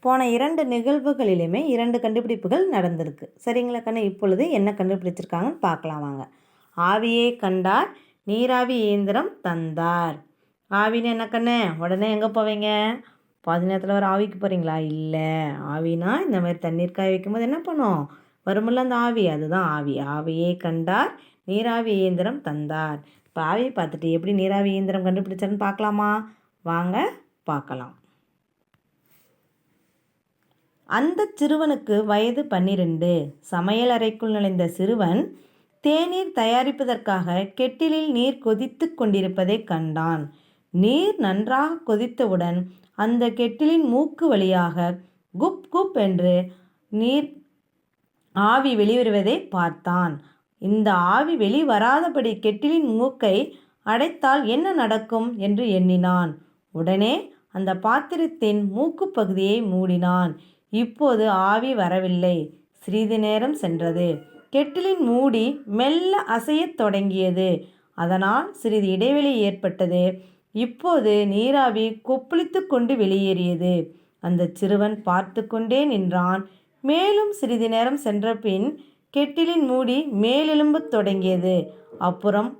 போன 2 நிகழ்வுகளிலுமே 2 கண்டுபிடிப்புகள் நடந்திருக்கு. சரிங்களா கண்ணு? இப்பொழுது என்ன கண்டுபிடிச்சிருக்காங்கன்னு பார்க்கலாம் வாங்க. ஆவியை கண்டார், நீராவி இயந்திரம் தந்தார். ஆவின்னு என்ன கண்ணு? உடனே எங்கே போவீங்க? பாதி நேரத்தில் வர ஆவிக்கு போகிறீங்களா? இல்லை. ஆவினா இந்த மாதிரி தண்ணீர் காய வைக்கும்போது என்ன பண்ணும்? வருமில்ல அந்த ஆவி, அதுதான் ஆவி. ஆவியை கண்டார், நீராவி இயந்திரம் தந்தார். இப்போ ஆவியை பார்த்துட்டு எப்படி நீராவி இயந்திரம் கண்டுபிடிச்சாருன்னு பார்க்கலாமா? வாங்க பார்க்கலாம். அந்த சிறுவனுக்கு வயது 12. சமையல் அறைக்குள் நுழைந்த சிறுவன் தேநீர் தயாரிப்பதற்காக கெட்டிலில் நீர் கொதித்து கொண்டிருப்பதை கண்டான். நீர் நன்றாக கொதித்தவுடன் அந்த கெட்டிலின் மூக்கு வழியாக குப் குப் என்று நீர் ஆவி வெளிவருவதை பார்த்தான். இந்த ஆவி வெளிவராதபடி கெட்டிலின் மூக்கை அடைத்தால் என்ன நடக்கும் என்று எண்ணினான். உடனே அந்த பாத்திரத்தின் மூக்கு பகுதியை மூடினான். இப்போது ஆவி வரவில்லை. சிறிது நேரம் சென்றது. கெட்டிலின் மூடி மெல்ல அசையத் தொடங்கியது. அதனால் சிறிது இடைவெளி ஏற்பட்டது. இப்போது நீராவி கொப்பளித்து கொண்டு வெளியேறியது. அந்த சிறுவன் பார்த்து கொண்டே நின்றான். மேலும் சிறிது நேரம் சென்ற பின் கெட்டிலின் மூடி மேலெலும்பத் தொடங்கியது. அப்புறம்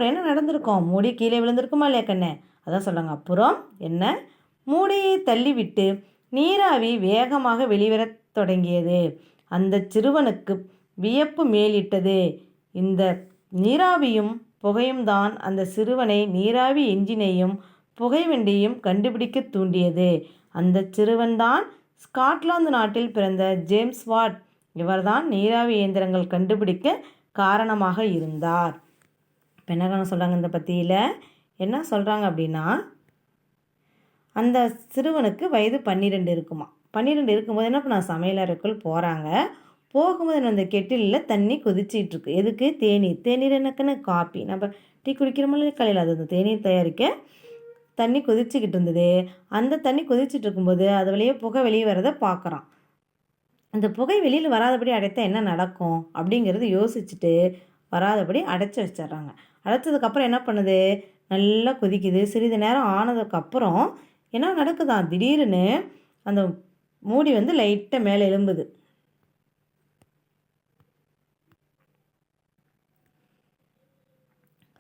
என்ன நடந்திருக்கும்? மூடி கீழே விழுந்திருக்குமா இல்லையா கண்ணே? அதான் சொல்கிறாங்க. அப்புறம் என்ன? மூடியை தள்ளிவிட்டு நீராவி வேகமாக வெளிவரத் தொடங்கியது. அந்த சிறுவனுக்கு வியப்பு மேலிட்டது. இந்த நீராவியும் புகையும் தான் அந்த சிறுவனை நீராவி என்ஜினையும் புகைவண்டியையும் கண்டுபிடிக்க தூண்டியது. அந்த சிறுவன்தான் ஸ்காட்லாந்து நாட்டில் பிறந்த ஜேம்ஸ் வாட். இவர்தான் நீராவி இயந்திரங்கள் கண்டுபிடிக்க காரணமாக இருந்தார். இப்போ என்ன சொல்கிறாங்க இந்த பத்தியில்? என்ன சொல்கிறாங்க அப்படின்னா, அந்த சிறுவனுக்கு வயது 12 இருக்குமா. 12 இருக்கும்போது என்ன பண்ண சமையலறைக்குள் போகிறாங்க. போகும்போது அந்த கெட்டிலில் தண்ணி கொதிச்சிட்ருக்கு. எதுக்கு? தேநீர். தேநீர் என்னக்குன்னு? காப்பி. நம்ம டீ குடிக்கிறோமில்ல காலையில், அது அந்த தேநீர் தயாரிக்க தண்ணி கொதிச்சுக்கிட்டு இருந்தது. அந்த தண்ணி கொதிச்சுட்டு இருக்கும்போது அது வழியே புகை வெளியே வரதை பார்க்குறான். அந்த புகை வெளியில் வராதபடி அடைத்தால் என்ன நடக்கும் அப்படிங்கிறது யோசிச்சுட்டு வராதபடி அடைச்சி வச்சிட்றாங்க. அடைச்சதுக்கப்புறம் என்ன பண்ணுது? நல்லா கொதிக்குது. சிறிது நேரம் ஆனதுக்கப்புறம் என்ன நடக்குதான்? திடீர்னு அந்த மூடி வந்து லைட்டாக மேலே எழும்புது.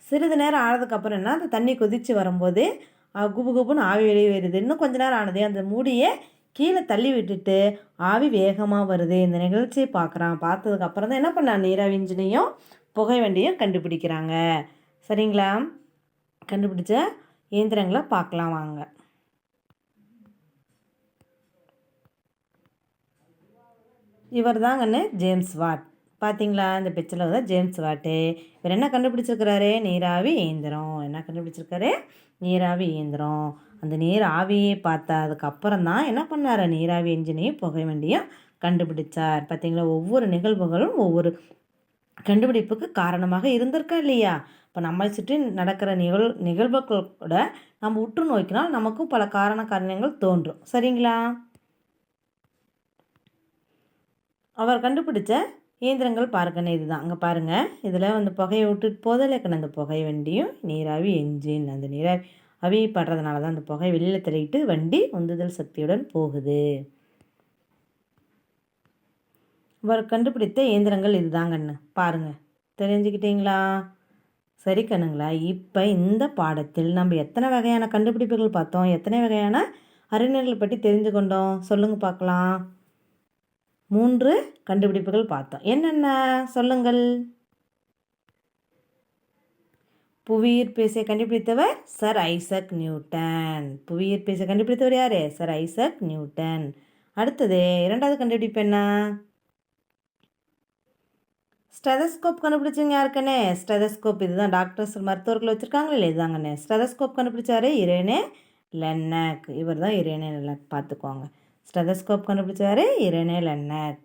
சிறிது நேரம் ஆனதுக்கப்புறம் என்ன? அந்த தண்ணி கொதித்து வரும்போது குபு குபுன்னு ஆவி வெளியே வருது. இன்னும் கொஞ்ச நேரம் ஆனது. அந்த மூடியை கீழே தள்ளி விட்டுட்டு ஆவி வேகமாக வருது. இந்த நிகழ்ச்சியை பார்க்குறான். பார்த்ததுக்கப்புறம் தான் என்ன பண்ணான்? நீராவி இன்ஜினையும் புகை வண்டியும் கண்டுபிடிக்கிறாங்க. சரிங்களா? கண்டுபிடிச்ச இயந்திரங்களை பார்க்கலாம் வாங்க. இவர் தாங்கன்னு ஜேம்ஸ் வாட். பார்த்தீங்களா? இந்த பிக்சரில் தான் ஜேம்ஸ் வாட்டு. இவர் என்ன கண்டுபிடிச்சிருக்கிறாரு? நீராவி இயந்திரம். என்ன கண்டுபிடிச்சிருக்காரு? நீராவி இயந்திரம். அந்த நீர் ஆவியை பார்த்ததுக்கப்புறம் தான் என்ன பண்ணார்? நீராவி என்ஜினையும் புகை வண்டியும் கண்டுபிடிச்சார். பார்த்தீங்களா? ஒவ்வொரு நிகழ்வுகளும் ஒவ்வொரு கண்டுபிடிப்புக்கு காரணமாக இருந்திருக்கா இல்லையா? இப்போ நம்மளை சுற்றி நடக்கிற நிகழ்வுகளோட நம்ம உற்று நோக்கினால் நமக்கும் பல காரணங்கள் தோன்றும். சரிங்களா? அவர் கண்டுபிடிச்ச இயந்திரங்கள் பாருங்கன்னு இதுதான். அங்கே பாருங்கள். இதில் வந்து புகையை விட்டுட்டு போதில்லைக்கணும். அந்த புகை வண்டியும் நீராவி என்ஜின். அந்த நீராவி படுறதுனால தான் அந்த புகை வெளியில் தள்ளிட்டு வண்டி உந்துதல் சக்தியுடன் போகுது. அவர் கண்டுபிடித்த இயந்திரங்கள் இதுதாங்கண்ணு. பாருங்கள். தெரிஞ்சுக்கிட்டீங்களா? சரி கண்ணுங்களா? இப்போ இந்த பாடத்தில் நம்ம எத்தனை வகையான கண்டுபிடிப்புகள் பார்த்தோம்? எத்தனை வகையான அறிஞர்கள் பற்றி தெரிஞ்சு கொண்டோம்? சொல்லுங்கள் பார்க்கலாம். 3 கண்டுபிடிப்புகள் பார்த்தோம். என்னென்ன சொல்லுங்கள். புவியீர்ப்பேசை கண்டுபிடித்தவர் சர் ஐசக் நியூட்டன். புவியீர்ப்பேசை கண்டுபிடித்தவர் யார்? Sir Isaac Newton. அடுத்தது 2வது கண்டுபிடிப்பு என்ன? ஸ்டெதஸ்கோப் கண்டுபிடிச்சவங்க யாருக்கண்ணே? ஸ்டெதஸ்கோப். இதுதான் டாக்டர்ஸ் மருத்துவர்கள் வச்சுருக்காங்களே இல்லை, இதுதாங்கண்ணே. ஸ்டெதஸ்கோப் கண்டுபிடிச்சாரு இரேனே லென்னக். இவர் தான் இரேனே லென்னக். பார்த்துக்கோங்க. ஸ்டெதஸ்கோப் கண்டுபிடிச்சாரு இரேனே லென்னக்.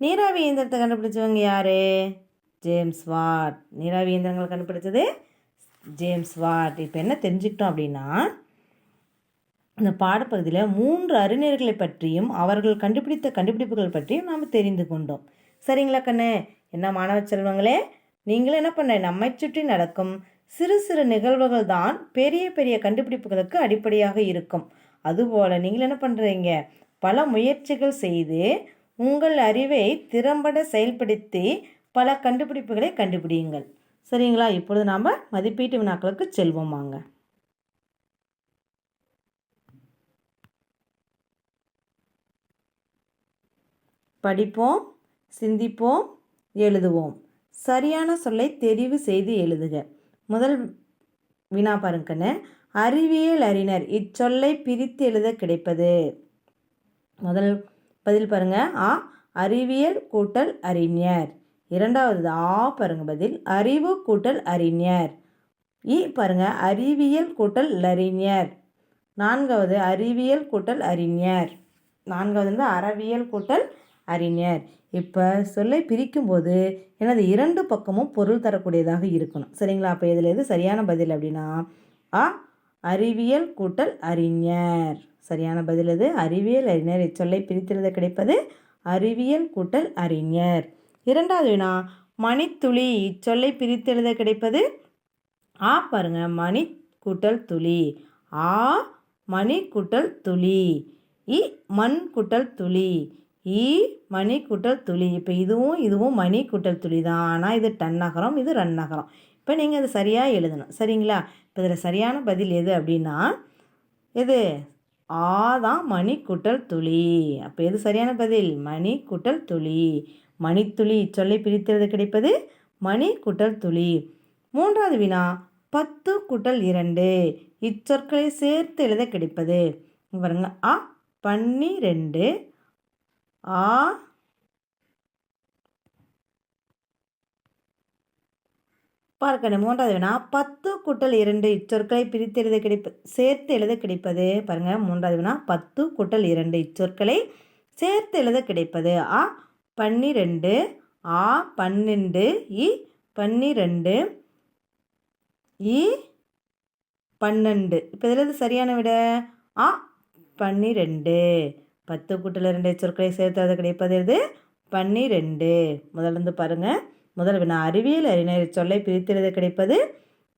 நீராவி இயந்திரத்தை கண்டுபிடிச்சவங்க யாரு? James what. நீராவி இயந்திரங்களை கண்டுபிடிச்சது ஜேம்ஸ் வாட். இப்போ என்ன தெரிஞ்சுக்கிட்டோம் அப்படின்னா, இந்த பாடப்பகுதியில் 3 அறிஞர்களை பற்றியும் அவர்கள் கண்டுபிடித்த கண்டுபிடிப்புகள் பற்றியும் நாம் தெரிந்து கொண்டோம். சரிங்களா கண்ணு? என்ன மாணவ செல்வங்களே, நீங்களும் என்ன பண்ண நம்மை சுற்றி நடக்கும் சிறு சிறு நிகழ்வுகள் தான் பெரிய பெரிய கண்டுபிடிப்புகளுக்கு அடிப்படையாக இருக்கும். அதுபோல் நீங்கள் என்ன பண்ணுறீங்க, பல முயற்சிகள் செய்து உங்கள் அறிவை திறம்பட செயல்படுத்தி பல கண்டுபிடிப்புகளை கண்டுபிடியுங்கள். சரிங்களா? இப்பொழுது நாம் மதிப்பீட்டு வினாக்களுக்கு செல்வோமாங்க. படிப்போம், சிந்திப்போம், எழுதுவோம். சரியான சொல்லை தெரிவு செய்து எழுதுக. முதல் வினா பாருங்கன்னு, அறிவியல் அறிஞர் இச்சொல்லை பிரித்து எழுத கிடைப்பது. முதல் பதில் பாருங்க, ஆ அறிவியல் கூட்டல் அறிஞர். இரண்டாவது ஆ பாருங்க பதில், அறிவு கூட்டல் அறிஞர். இ பாருங்க, அறிவியல் கூட்டல் அறிஞர். நான்காவது அறிவியல் கூட்டல் அறிஞர். நான்காவது வந்து அறவியல் கூட்டல் அறிஞர். இப்போ சொல்லை பிரிக்கும்போது எனது இரண்டு பக்கமும் பொருள் தரக்கூடியதாக இருக்கணும். சரிங்களா? அப்போ இதில் எது சரியான பதில் அப்படின்னா ஆ அறிவியல் கூட்டல் அறிஞர். சரியான பதில் எது? அறிவியல் அறிஞர். இச்சொல்லை பிரித்தெழுத கிடைப்பது அறிவியல் கூட்டல் அறிஞர். இரண்டாவது வினா, மணித்துளி இச்சொல்லை பிரித்தெழுத கிடைப்பது ஆ பாருங்க, மணி கூட்டல் துளி. ஆ மணி கூட்டல் துளி. இ மண் கூட்டல் துளி. ஈ மணி கூட்டல் துளி. இப்போ இதுவும் மணி கூட்டல் துளி தான். ஆனால் இது டன் நகரம், இது ரன் நகரம். இப்போ நீங்கள் அது சரியாக எழுதணும். சரிங்களா? இப்போ இதில் சரியான பதில் எது அப்படின்னா எது? ஆ தான் மணி கூட்டல் துளி. அப்போ எது சரியான பதில்? மணி கூட்டல் துளி. மணித்துளி இச்சொல்லை பிரித்தெழுத கிடைப்பது மணி கூட்டல் துளி. மூன்றாவது வினா, 10 கூட்டல் 2 இச்சொற்களை சேர்த்து எழுத கிடைப்பது. பாருங்க, ஆ 12, ஆ பார்க்கணும். மூன்றாவது வினா, 10 கூட்டல் 2 இச்சொற்களை பிரித்து எழுத சேர்த்து எழுத கிடைப்பது. பாருங்க, மூன்றாவது வினா, 10 கூட்டல் 2 இச்சொற்களை சேர்த்து எழுத கிடைப்பது. ஆ 12, ஆ 12, இ 12, இ 12. இப்போ இதில் சரியான விட ஆ 12. 10 கூட்டல் 2 சொற்களை சேர்த்து எழுத கிடைப்பது எது? 12. முதல்ல பாருங்கள், முதல் வினா அறிவியல் அறிஞர் சொல்லை பிரித்து எழுத கிடைப்பது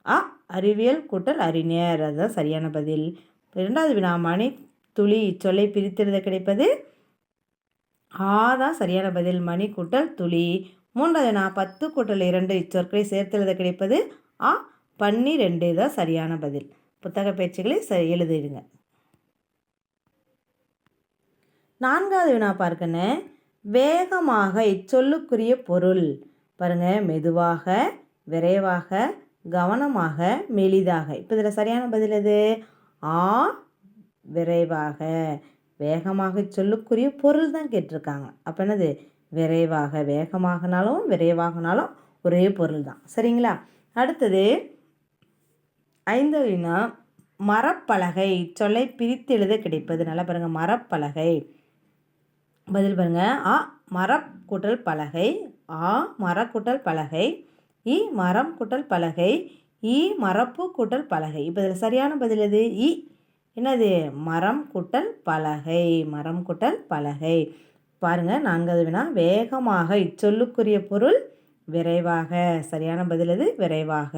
ஆ அறிவியல் கூட்டல் அறிஞர். அதுதான் சரியான பதில். இரண்டாவது வினா, மணி துளி இச்சொல்லை பிரித்து எழுத கிடைப்பது ஆ தான் சரியான பதில், மணி கூட்டல் துளி. மூன்றாவது வினா, 10 கூட்டல் 2 இச்சொற்களை சேர்த்து எழுத கிடைப்பது ஆ 12 தான் சரியான பதில். புத்தக பயிற்சிகளை எழுதிடுங்க. நான்காவது வினா பார்க்கணும், வேகமாக இச்சொல்லுக்குரிய பொருள். பாருங்கள், மெதுவாக, விரைவாக, கவனமாக, மெலிதாக. இப்போ இதில் சரியான பதில் எது? ஆ விரைவாக. வேகமாக சொல்லுக்குரிய பொருள் தான் கேட்டிருக்காங்க. அப்போ என்னது? விரைவாக. வேகமாகனாலும் விரைவாகனாலும் ஒரே பொருள் தான். சரிங்களா? அடுத்தது ஐந்தாவது வினா, மரப்பலகை சொல்லை பிரித்து எழுத கிடைப்பது. நல்லா பாருங்கள், மரப்பலகை. பதில் பாருங்கள், ஆ மரம் கூட்டல் பலகை, ஆ மர கூட்டல் பலகை, இ மரம் கூட்டல் பலகை, இ மரப்பு கூட்டல் பலகை. இப்போ இதில் சரியான பதில் எது? இ என்னது? மரம் கூட்டல் பலகை. மரம் கூட்டல் பலகை. பாருங்கள், நான்காவது வினா, வேகமாக இச்சொல்லுக்குரிய பொருள் விரைவாக. சரியான பதில் எது? விரைவாக.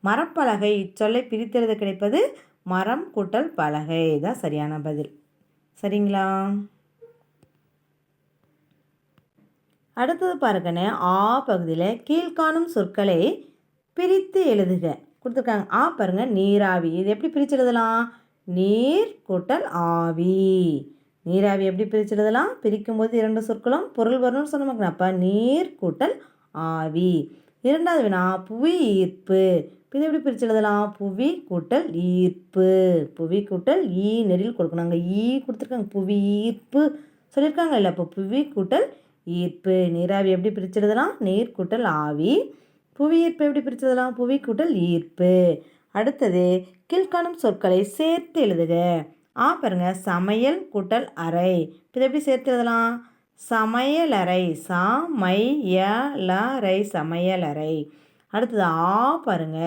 மரப்பலகை இச்சொல்லை பிரித்தெழுத கிடைப்பது மரம் கூட்டல் பலகை தான் சரியான பதில். சரிங்களா? அடுத்தது பாருங்கன்னு, ஆ பகுதியில் கீழ்காணும் சொற்களை பிரித்து எழுதுக கொடுத்துருக்காங்க. ஆ பாருங்க, நீராவி. இது எப்படி பிரித்து எழுதலாம்? நீர் கூட்டல் ஆவி. நீராவி எப்படி பிரித்து எழுதலாம்? பிரிக்கும்போது இரண்டு சொற்களும் பொருள் வரணும்னு சொன்னோம். அப்போ நீர் கூட்டல் ஆவி. இரண்டாவது வினா, புவி ஈர்ப்பு. இது எப்படி பிரித்து எழுதலாம்? புவி கூட்டல் ஈர்ப்பு. புவி கூட்டல் ஈ நெறில் கொடுக்கணும். அங்கே ஈ கொடுத்துருக்காங்க, புவி ஈர்ப்பு சொல்லியிருக்காங்க இல்லை? அப்போ புவி கூட்டல் ஈர்ப்பு. நீராவி எப்படி பிரித்து எழுதலாம்? நீர் கூட்டல் ஆவி. புவி ஈர்ப்பு எப்படி பிரித்து எழுதலாம்? புவி கூட்டல் ஈர்ப்பு. அடுத்தது கீழ்காணும் சொற்களை சேர்த்து எழுதுக. ஆ பாருங்க, சமையல் கூட்டல் அறை. இதை எப்படி சேர்த்து எழுதலாம்? சமையலறை. சமையலறை, சமையலறை. அடுத்தது ஆ பாருங்க,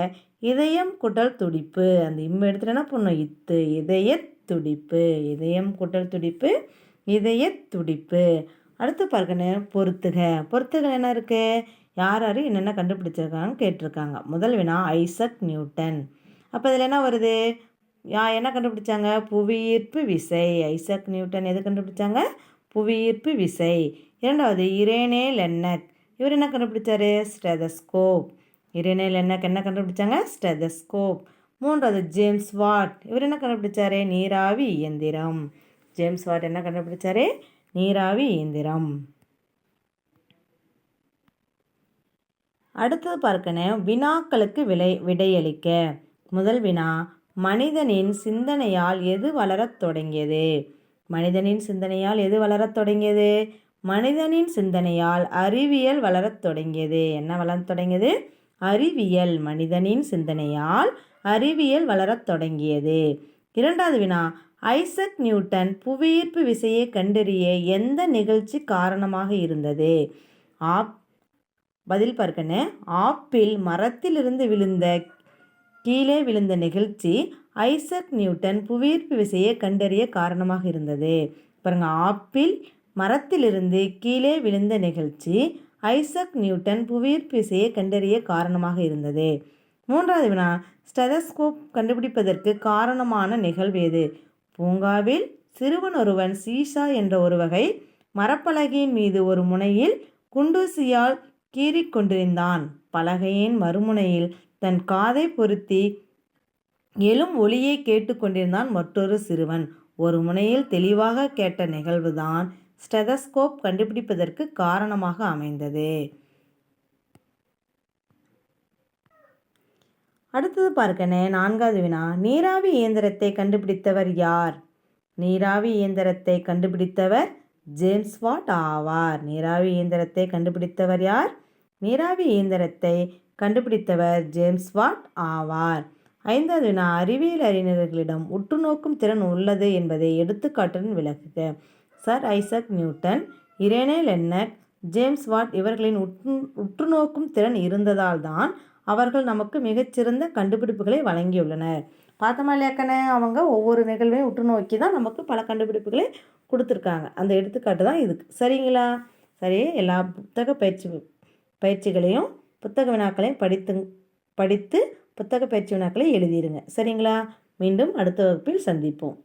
இதயம் கூட்டல் துடிப்பு. அந்த இம்ம எடுத்துட்டு என்ன பண்ணணும்? இத்து. இதய துடிப்பு. இதயம் கூட்டல் துடிப்பு, இதய துடிப்பு. அடுத்து பாருங்கன்னு, பொறுத்துக. பொறுத்துக என்ன இருக்குது? யார் யார் என்னென்ன கண்டுபிடிச்சிருக்காங்கன்னு கேட்டிருக்காங்க. முதல் வினா ஐசக் நியூட்டன். அப்போ இதில் என்ன வருது? என்ன கண்டுபிடிச்சாங்க? புவியீர்ப்பு விசை. ஐசக் நியூட்டன் எது கண்டுபிடிச்சாங்க? புவியீர்ப்பு விசை. இரண்டாவது இரேனே லென்னக். இவர் என்ன கண்டுபிடிச்சாரு? ஸ்டெதஸ்கோப். இரேனே லென்னக் என்ன கண்டுபிடிச்சாங்க? ஸ்டெதஸ்கோப். மூன்றாவது ஜேம்ஸ் வாட். இவர் என்ன கண்டுபிடிச்சாரு? நீராவி இயந்திரம். ஜேம்ஸ் வாட் என்ன கண்டுபிடிச்சாரு? நீராவி இயந்திரம். அடுத்தது பார்க்கணும், வினாக்களுக்கு விடையளிக்க. முதல் வினா, மனிதனின் சிந்தனையால் எது வளரத் தொடங்கியது? மனிதனின் சிந்தனையால் எது வளரத் தொடங்கியது? மனிதனின் சிந்தனையால் அறிவியல் வளரத் தொடங்கியது. என்ன வளரத் தொடங்கியது? அறிவியல். மனிதனின் சிந்தனையால் அறிவியல் வளரத் தொடங்கியது. இரண்டாவது வினா, ஐசக் நியூட்டன் புவியீர்ப்பு விசையை கண்டறிய எந்த நிகழ்ச்சி காரணமாக இருந்தது? பதில் பார்க்கணும். ஆப்பிள் மரத்திலிருந்து கீழே விழுந்த நிகழ்ச்சி ஐசக் நியூட்டன் புவியீர்ப்பு விசையை கண்டறிய காரணமாக இருந்தது. பாருங்க, ஆப்பிள் மரத்திலிருந்து கீழே விழுந்த நிகழ்ச்சி ஐசக் நியூட்டன் புவியீர்ப்பு விசையை கண்டறிய காரணமாக இருந்தது. மூன்றாவது வினா, ஸ்டெதஸ்கோப் கண்டுபிடிப்பதற்கு காரணமான நிகழ்வு எது? பூங்காவில் சிறுவன் ஒருவன் சீசா என்ற ஒரு வகை மரப்பலகையின் மீது ஒரு முனையில் குண்டூசியால் கீறிக்கொண்டிருந்தான். பலகையின் மறுமுனையில் தன் காதை பொருத்தி எழும் ஒளியை கேட்டுக்கொண்டிருந்தான் மற்றொரு சிறுவன். ஒரு முனையில் தெளிவாக கேட்ட நிகழ்வுதான் ஸ்டெதஸ்கோப் கண்டுபிடிப்பதற்கு காரணமாக அமைந்தது. அடுத்தது பார்க்கணும், நான்காவது வினா, நீராவி இயந்திரத்தை கண்டுபிடித்தவர் யார்? நீராவி இயந்திரத்தை கண்டுபிடித்தவர் ஜேம்ஸ் வாட் ஆவார். நீராவி இயந்திரத்தை கண்டுபிடித்தவர் யார்? நீராவி இயந்திரத்தை கண்டுபிடித்தவர் ஜேம்ஸ் வாட் ஆவார். ஐந்தாவது வினா, அறிவியல் அறிஞர்களிடம் உற்றுநோக்கும் திறன் உள்ளது என்பதை எடுத்துக்காட்டுடன் விளக்குக. Sir Isaac Newton, Rene Laennec, James Watt இவர்களின் உற்றுநோக்கும் திறன் இருந்ததால் தான் அவர்கள் நமக்கு மிகச்சிறந்த கண்டுபிடிப்புகளை வழங்கியுள்ளனர். பார்த்தோமா இல்லையாக்கண்ணே? அவங்க ஒவ்வொரு நிகழ்வையும் உற்று நோக்கி தான் நமக்கு பல கண்டுபிடிப்புகளை கொடுத்துருக்காங்க. அந்த எடுத்துக்காட்டு தான் இதுக்கு. சரிங்களா? சரி, எல்லா புத்தக பயிற்சிகளையும் புத்தக வினாக்களையும் படித்து புத்தக பயிற்சி வினாக்களை எழுதிடுங்க. சரிங்களா? மீண்டும் அடுத்த வகுப்பில் சந்திப்போம்.